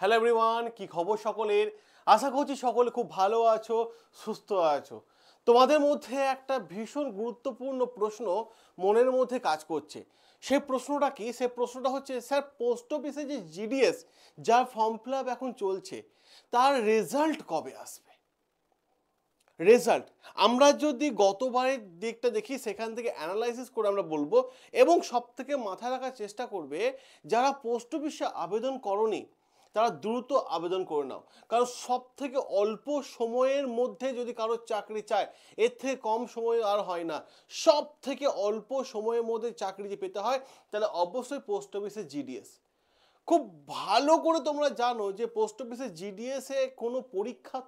Hello everyone, কি খবর সকলের? আশা করছি সকলে খুব ভালো আছো, সুস্থ আছো। তোমাদের মধ্যে একটা ভীষণ গুরুত্বপূর্ণ প্রশ্ন মনের মধ্যে কাজ করছে। সেই প্রশ্নটা কি? সেই প্রশ্নটা হচ্ছে, স্যার পোস্ট অফিসে যে জিডিএস যার ফর্ম ফিল আপ এখন চলছে, তার রেজাল্ট কবে আসবে? রেজাল্ট আমরা যদি গতবারের দিকটা দেখি, সেখান থেকে অ্যানালাইসিস করে আমরা বলবো, এবং সব থেকে মাথায় রাখার চেষ্টা করবে যারা পোস্ট অফিসে আবেদন করনি তারা দ্রুত আবেদন করে নাও। কারণ সব থেকে অল্প সময়ের মধ্যে যদি কারো চাকরি চায়, এর থেকে কম সময় আর হয় না। সব থেকে অল্প সময়ের মধ্যে চাকরি যে পেতে হয়, তাহলে অবশ্যই পোস্ট অফিসে জিডিএস। খুব ভালো করে তোমরা জানো যে পোস্ট অফিসে জিডিএস এ কোনো পরীক্ষা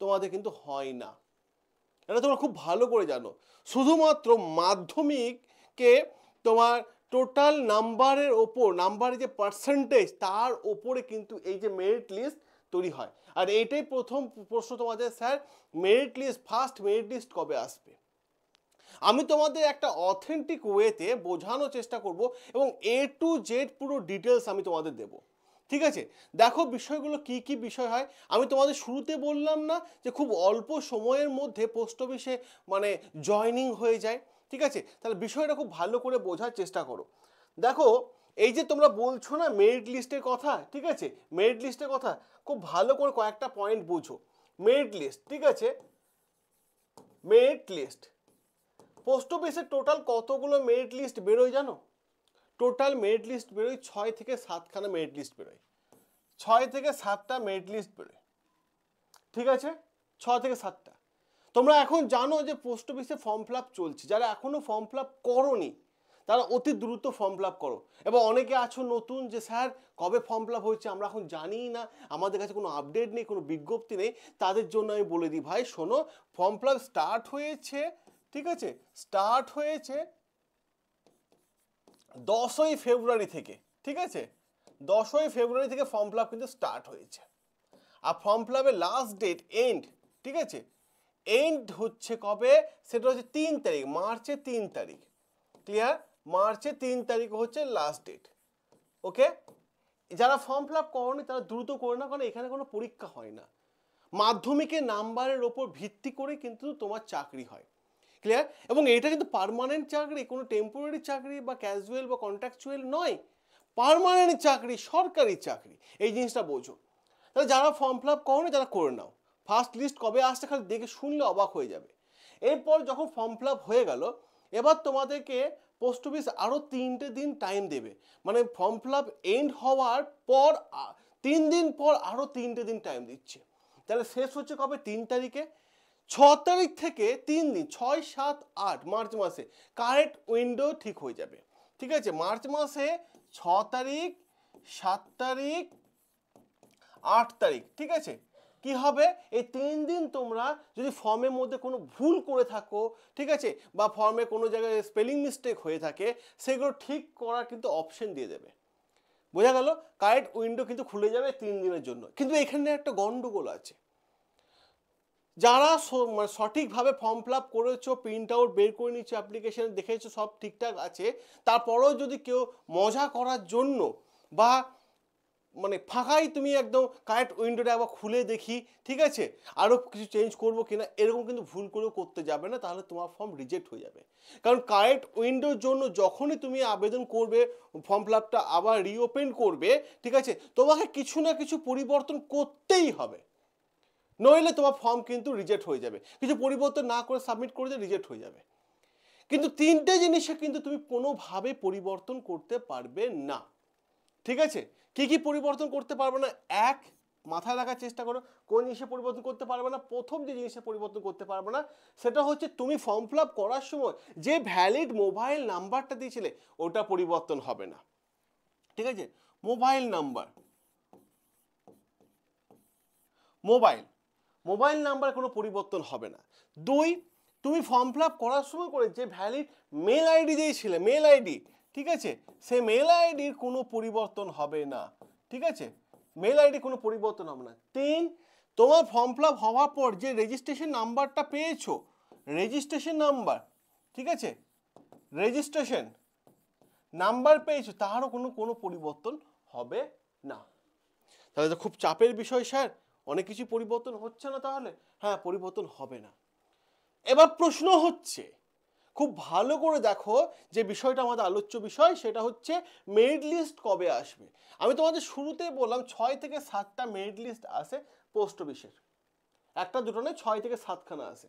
তোমাদের কিন্তু হয় না, এটা তোমরা খুব ভালো করে জানো। শুধুমাত্র মাধ্যমিককে তোমার টোটাল নাম্বারের ওপর, নাম্বারের যে পার্সেন্টেজ তার ওপরে কিন্তু এই যে মেরিট লিস্ট তৈরি হয়। আর এইটাই প্রথম প্রশ্ন তোমাদের, sir merit list, first merit list কবে আসবে? আমি তোমাদের একটা অথেন্টিক ওয়েতে বোঝানোর চেষ্টা করব, এবং এ টু জেড পুরো ডিটেলস আমি তোমাদের দেবো। ঠিক আছে, দেখো বিষয়গুলো কি কি বিষয় হয়। আমি তোমাদের শুরুতে বললাম না যে খুব অল্প সময়ের মধ্যে পোস্ট অফিসে মানে জয়নিং হয়ে যায়। ঠিক আছে, তাহলে বিষয়টা খুব ভালো করে বোঝার চেষ্টা করো। দেখো, এই যে তোমরা বলছো না মেরিট লিস্টের কথা, ঠিক আছে, মেরিট লিস্টের কথা খুব ভালো করে কয়েকটা পয়েন্ট বুঝো। মেরিট লিস্ট, ঠিক আছে, মেরিট লিস্ট পোস্ট অফিসে টোটাল কতগুলো মেরিট লিস্ট বেরোয় জানো? টোটাল মেরিট লিস্ট বেরোয় 6 থেকে 7খানা মেরিট লিস্ট বেরোয়। 6 থেকে 7টা মেরিট লিস্ট বেরোয়, ঠিক আছে, 6 থেকে 7টা। তোমরা এখন জানো যে পোস্ট অফিসে ফর্ম ফিল আপ চলছে। যারা এখনো ফর্ম ফিল আপ করোনি তারা অতি দ্রুত ফর্ম ফিল আপ করো। এবং অনেকে আছো নতুন, যে স্যার কবে ফর্ম ফিল আপ হচ্ছে আমরা এখন জানি না, আমাদের কাছে কোনো আপডেট নেই, কোনো বিজ্ঞপ্তি নেই। তাদের জন্য আমি বলে দিই, ভাই শোনো, ফর্ম ফিল আপ স্টার্ট হয়েছে, ঠিক আছে, স্টার্ট হয়েছে 10ই ফেব্রুয়ারি থেকে। ঠিক আছে, 10ই ফেব্রুয়ারি থেকে ফর্ম ফিল আপ কিন্তু স্টার্ট হয়েছে। আর ফর্ম ফিল আপের লাস্ট ডেট এন্ড, ঠিক আছে, এন্ড হচ্ছে কবে? সেটা হচ্ছে 3 তারিখ, মার্চের 3 তারিখ। ক্লিয়ার? মার্চের 3 তারিখ হচ্ছে লাস্ট ডেট। ওকে, যারা ফর্ম ফিল আপ করনি তারা দ্রুত করে না, কারণ এখানে কোনো পরীক্ষা হয় না। মাধ্যমিকের নাম্বারের ওপর ভিত্তি করে কিন্তু তোমার চাকরি হয়। ক্লিয়ার? এবং এটা কিন্তু পার্মানেন্ট চাকরি, কোনো টেম্পোরারি চাকরি বা ক্যাজুয়াল বা কন্ট্রাকচুয়াল নয়, পার্মানেন্ট চাকরি, সরকারি চাকরি। এই জিনিসটা বোঝো। তাহলে যারা ফর্ম ফিল আপ করো, যারা করে নাও। ফার্স্ট লিস্ট কবে আসছে খালি দেখে শুনলে অবাক হয়ে যাবে। এরপর যখন ফর্ম ফিল আপ হয়ে গেল, এবার তোমাদেরকে পোস্ট অফিস আরও 3টে দিন টাইম দেবে। মানে ফর্ম ফিল আপ এন্ড হওয়ার পর 3 দিন পর আরও 3টে দিন টাইম দিচ্ছে। তাহলে শেষ হচ্ছে কবে? 3 তারিখে। 6 তারিখ থেকে 3 দিন, 6, 7, 8 মার্চ মাসে কারেক্ট উইন্ডো ঠিক হয়ে যাবে। ঠিক আছে, মার্চ মাসে 6 তারিখ, 7 তারিখ, 8 তারিখ, ঠিক আছে, কি হবে? এই 3 দিন তোমরা যদি ফর্মের মধ্যে কোনো ভুল করে থাকো, ঠিক আছে, বা ফর্মে কোনো জায়গায় স্পেলিং মিস্টেক হয়ে থাকে, সেগুলো ঠিক করার কিন্তু অপশন দিয়ে দেবে। বোঝা গেল? কারেক্ট উইন্ডো কিন্তু খুলে যাবে 3 দিনের জন্য। কিন্তু এখানে একটা গন্ডগোল আছে। যারা সঠিকভাবে ফর্ম ফিল আপ করেছো, প্রিন্ট আউট বের করে নিচ্ছো, অ্যাপ্লিকেশন দেখেছো সব ঠিকঠাক আছে, তারপরেও যদি কেউ মজা করার জন্য বা মানে ফাঁকাই তুমি একদম কারেক্ট উইন্ডোটা একবার খুলে দেখি, ঠিক আছে, আরও কিছু চেঞ্জ করবো কিনা, এরকম কিন্তু ভুল করেও করতে যাবে না, তাহলে তোমার ফর্ম রিজেক্ট হয়ে যাবে। কারণ কারেক্ট উইন্ডোর জন্য যখনই তুমি আবেদন করবে, ফর্ম ফিল আপটা আবার রিওপেন করবে, ঠিক আছে, তোমাকে কিছু না কিছু পরিবর্তন করতেই হবে, নইলে তোমার ফর্ম কিন্তু রিজেক্ট হয়ে যাবে। কিছু পরিবর্তন না করে সাবমিট করে দিয়ে রিজেক্ট হয়ে যাবে। কিন্তু 3টে জিনিসে কিন্তু তুমি কোনোভাবে পরিবর্তন করতে পারবে না। ঠিক আছে, কি কি পরিবর্তন করতে পারবে না? এক, মাথায় রাখার চেষ্টা করো কোন জিনিসে পরিবর্তন করতে পারবে না। প্রথম যে জিনিসে পরিবর্তন করতে পারবে না সেটা হচ্ছে তুমি ফর্ম ফিল আপ করার সময় যে ভ্যালিড মোবাইল নাম্বারটা দিয়েছিলে ওটা পরিবর্তন হবে না। ঠিক আছে, মোবাইল নাম্বার, মোবাইল নাম্বার কোনো পরিবর্তন হবে না। 2, তুমি ফর্ম ফিল আপ করার সময় করে যে ভ্যালিড মেল আইডি দিয়েছিলে, মেল আইডি, ঠিক আছে, সেই মেল আইডির কোনো পরিবর্তন হবে না। ঠিক আছে, মেল আইডি কোনো পরিবর্তন হবে না। 3, তোমার ফর্ম ফিল আপ হওয়ার পর যে রেজিস্ট্রেশন নাম্বারটা পেয়েছো, রেজিস্ট্রেশন নাম্বার, ঠিক আছে, রেজিস্ট্রেশন নাম্বার পেয়েছো, তারও কোনো পরিবর্তন হবে না। তাহলে তো খুব চাপের বিষয় স্যার, অনেক কিছু পরিবর্তন হচ্ছে না তাহলে? হ্যাঁ, পরিবর্তন হবে না। এবার প্রশ্ন হচ্ছে, খুব ভালো করে দেখো, যে বিষয়টা আমাদের আলোচ্য বিষয় সেটা হচ্ছে মেরিট লিস্ট কবে আসবে। আমি তোমাদের শুরুতেই বললাম 6 থেকে 7টা মেরিট লিস্ট আসে পোস্ট অফিসের, একটা দুটো নয়, 6 থেকে 7খানা আসে।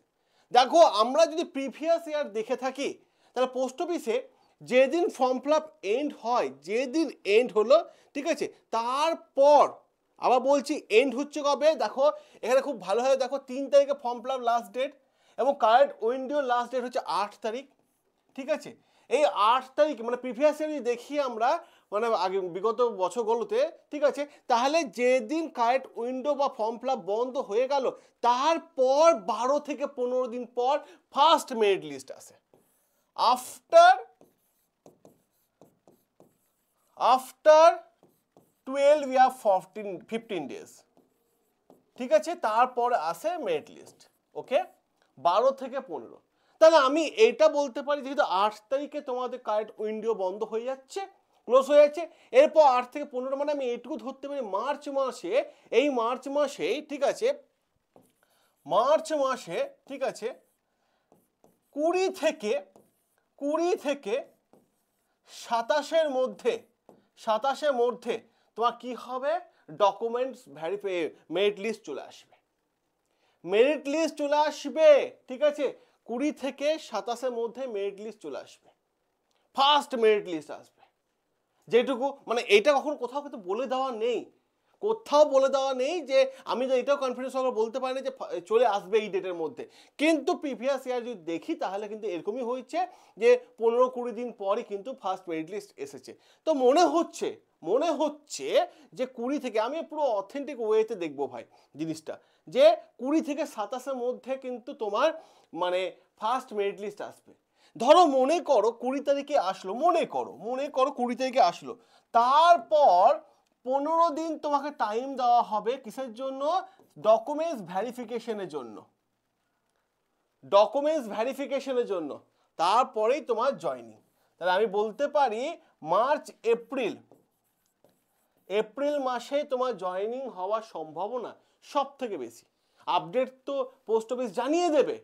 দেখো আমরা যদি প্রিভিয়াস ইয়ার দেখে থাকি, তাহলে পোস্ট অফিসে যেদিন ফর্ম ফিল আপ এন্ড হয়, যেদিন এন্ড হলো, ঠিক আছে, তারপর আবার বলছি এন্ড হচ্ছে কবে, দেখো এখানে খুব ভালোভাবে দেখো 3 তারিখে form fill up last date, এবং কারেন্ট উইন্ডো লাস্ট ডেট হচ্ছে 8 তারিখ। ঠিক আছে, এই 8 তারিখ মানে প্রিভিয়াস ইয়ার যদি দেখি আমরা, মানে আগে বিগত বছরগুলোতে, ঠিক আছে, তাহলে যেদিন কারেন্ট উইন্ডো বা ফর্ম ফিল আপ বন্ধ হয়ে গেল, তারপর 12 থেকে 15 দিন পর ফার্স্ট মেরিট লিস্ট আসে। আফটার 12 ইয়া 15 ডেজ, ঠিক আছে, তারপর আসে মেরিট লিস্ট। ওকে, 12 থেকে 15। তাহলে আমি এটা বলতে পারি, যেহেতু 8 তারিখে তোমাদের কারেন্ট উইন্ডো বন্ধ হয়ে যাচ্ছে, ক্লোজ হয়ে যাচ্ছে, এরপর 8 থেকে 15 মানে আমি এইটুকু ধরতে পারি মার্চ মাসে, এই মার্চ মাসেই, ঠিক আছে, মার্চ মাসে, ঠিক আছে, 20 থেকে 27-এর মধ্যে, তোমার কি হবে, ডকুমেন্টস ভেরিফাই, মেরিট লিস্ট চলে আসবে, মেরিট লিস্ট চলে আসবে, ঠিক আছে, 20 থেকে 27-এর মধ্যে মেরিট লিস্ট চলে আসবে, ফার্স্ট মেরিট লিস্ট আসবে। যেটুকু মানে এটা কখন কোথাও কিন্তু বলে দেওয়া নেই, কোথাও বলে দেওয়া নেই যে আমি যে এটাও কনফিডেন্স সহকারে বলতে পারি না যে চলে আসবে এই ডেটের মধ্যে, কিন্তু প্রিভিয়াস ইয়ার যদি দেখি তাহলে কিন্তু এরকমই হয়েছে যে 15-20 দিন পরই কিন্তু ফার্স্ট মেরিট লিস্ট এসেছে। তো মনে হচ্ছে যে 20 থেকে, আমি পুরো অথেন্টিক ওয়েতে দেখবো ভাই জিনিসটা, যে 20 থেকে 27-এর মধ্যে কিন্তু তোমার মানে ফার্স্ট মেরিট লিস্ট আসবে। ধরো মনে করো 20 তারিখে আসলো, মনে করো 20 তারিখে আসলো, তারপর 15 দিন তোমাকে টাইম দেওয়া হবে কিসের জন্য, ডকুমেন্টস ভেরিফিকেশনের জন্য, তারপরেই তোমার জয়নিং। তাহলে আমি বলতে পারি মার্চ এপ্রিল মাসে তোমার জয়নিং হওয়ার সম্ভাবনা সব থেকে বেশি। আপডেট তো পোস্ট অফিস জানিয়ে দেবে,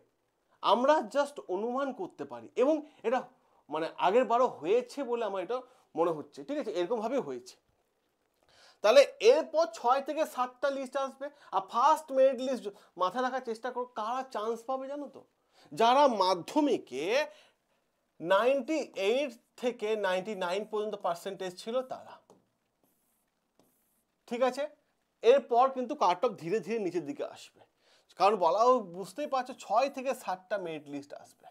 আমরা জাস্ট অনুমান করতে পারি, এবং এটা মানে আগের বারও হয়েছে বলে আমার এটা মনে হচ্ছে, ঠিক আছে, এরকম ভাবে হয়েছে। তাহলে এরপর 6 থেকে 7টা লিস্ট আসবে, আর ফার্স্ট মেরিট লিস্ট মাথায় রাখার চেষ্টা করো, কারা চান্স পাবে জানো তো, যারা মাধ্যমিকে 98 থেকে 99 পর্যন্ত পার্সেন্টেজ ছিল তারা, ঠিক আছে, এরপর কিন্তু কাট অফ ধীরে ধীরে নিচের দিকে আসবে, কারণ বলাও বুঝতেই পারছো 6 থেকে 7টা মেরিট লিস্ট আসবে।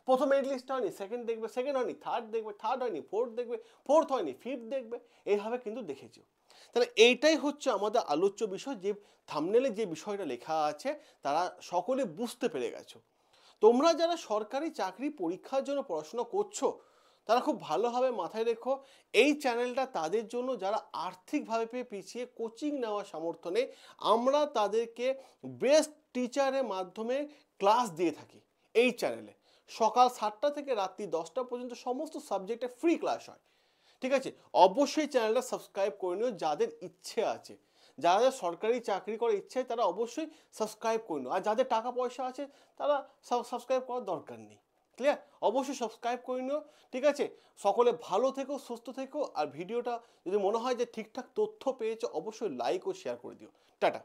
প্রথম মেরিট লিস্ট হয়নি, সেকেন্ড দেখবে, সেকেন্ড হয়নি থার্ড দেখবে, থার্ড হয়নি ফোর্থ দেখবে, ফোর্থ হয়নি ফিফথ দেখবে, এইভাবে কিন্তু দেখেছো। তাহলে এইটাই হচ্ছে আমাদের আলোচ্য বিষয়, যে থাম্বনেলে যে বিষয়টা লেখা আছে তারা সকলে বুঝতে পেরে গেছো। তোমরা যারা সরকারি চাকরি পরীক্ষার জন্য পড়াশোনা করছো, তারা খুব ভালোভাবে মাথায় রেখো, এই চ্যানেলটা তাদের জন্য যারা আর্থিকভাবে পিছিয়ে কোচিং নেওয়ার সামর্থ্য নেই। আমরা তাদেরকে বেস্ট টিচারের মাধ্যমে ক্লাস দিয়ে থাকি এই চ্যানেলে। সকাল 7টা থেকে রাত্রি 10টা পর্যন্ত সমস্ত সাবজেক্টে ফ্রি ক্লাস হয়, ঠিক আছে। অবশ্যই চ্যানেলটা সাবস্ক্রাইব করে নিও, যাদের ইচ্ছে আছে, যাদের সরকারি চাকরি করার ইচ্ছে তারা অবশ্যই সাবস্ক্রাইব করে নিও, আর যাদের টাকা পয়সা আছে তারা সাবস্ক্রাইব করার দরকার নেই। ক্লিয়ার? অবশ্যই সাবস্ক্রাইব করে নিও, ঠিক আছে। সকলে ভালো থেকো, সুস্থ থেকো, আর ভিডিওটা যদি মনে হয় যে ঠিকঠাক তথ্য পেয়েছো অবশ্যই লাইক ও শেয়ার করে দিও। টাটা।